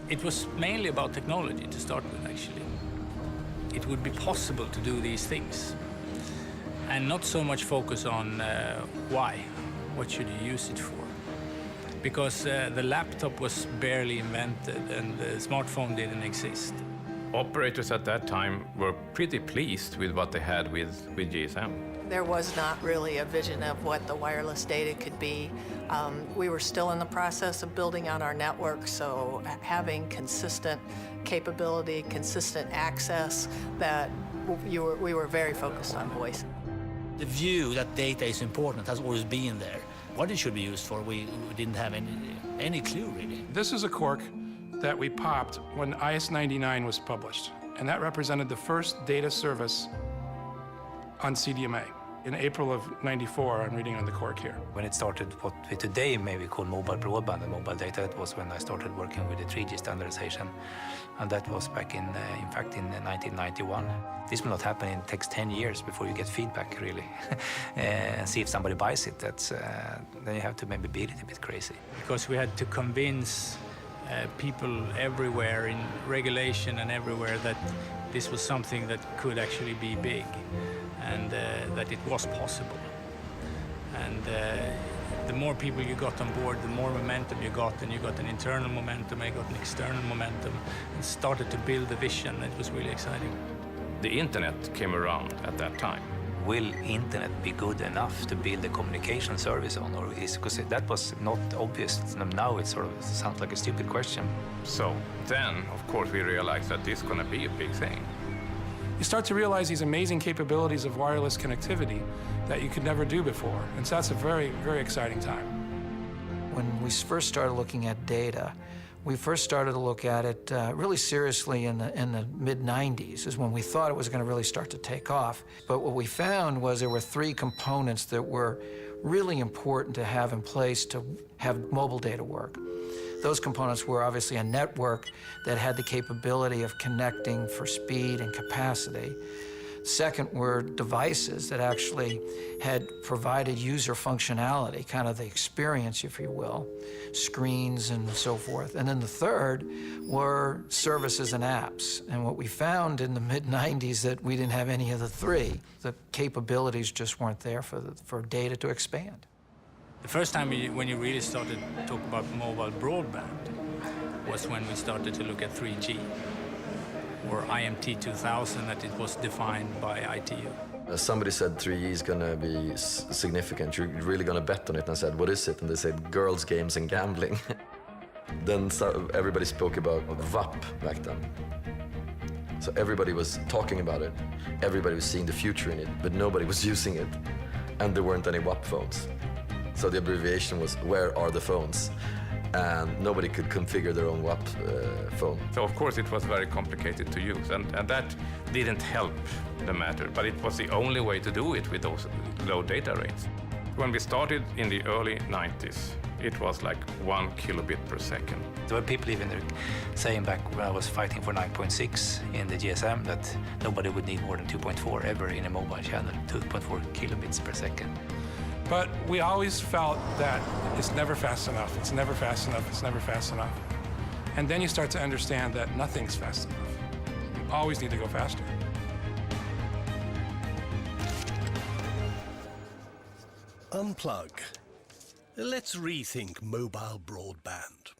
It was mainly about technology to start with, actually. It would be possible to do these things, and not so much focus on why, what should you use it for. Because the laptop was barely invented and the smartphone didn't exist. Operators at that time were pretty pleased with what they had with GSM. There was not really a vision of what the wireless data could be. We were still in the process of building out our network, so having consistent capability, consistent access, that we were very focused on voice. The view that data is important has always been there. What it should be used for, we didn't have any clue, really. This is a cork that we popped when IS-99 was published, and that represented the first data service on CDMA. In April of '94, I'm reading on the cork here. When it started what we today maybe call mobile broadband and mobile data, it was when I started working with the 3G standardization, and that was back in fact, in 1991. This will not happen. It takes 10 years before you get feedback, really, and see if somebody buys it. That's then you have to maybe be a little bit crazy. Because we had to convince people everywhere in regulation and everywhere that this was something that could actually be big, and that it was possible. And the more people you got on board, the more momentum you got, and you got an internal momentum, you got an external momentum, and started to build a vision. It was really exciting. The internet came around at that time. Will internet be good enough to build a communication service on, or is, because that was not obvious. Now it sort of sounds like a stupid question. So then, of course, we realized that this is going to be a big thing. You start to realize these amazing capabilities of wireless connectivity that you could never do before, and so that's a very, very exciting time. When we first started looking at data, we first started to look at it really seriously in the mid-90s, is when we thought it was going to really start to take off. But what we found was there were three components that were really important to have in place to have mobile data work. Those components were obviously a network that had the capability of connecting for speed and capacity. Second were devices that actually had provided user functionality, kind of the experience, if you will, screens and so forth. And then the third were services and apps. And what we found in the mid-90s that we didn't have any of the three. The capabilities just weren't there for data to expand. The first time when you really started to talk about mobile broadband was when we started to look at 3G, or IMT 2000, that it was defined by ITU. Somebody said 3G is going to be significant. You're really going to bet on it. And I said, what is it? And they said, girls, games, and gambling. Then everybody spoke about VAP back then. So everybody was talking about it. Everybody was seeing the future in it, but nobody was using it. And there weren't any WAP phones. So the abbreviation was, where are the phones? And nobody could configure their own WAP phone. So of course it was very complicated to use, and that didn't help the matter, but it was the only way to do it with those low data rates. When we started in the early 90s, it was like 1 kilobit per second. There were people even saying back when I was fighting for 9.6 in the GSM that nobody would need more than 2.4 ever in a mobile channel, 2.4 kilobits per second. But we always felt that it's never fast enough, it's never fast enough, it's never fast enough. And then you start to understand that nothing's fast enough. You always need to go faster. Unplug. Let's rethink mobile broadband.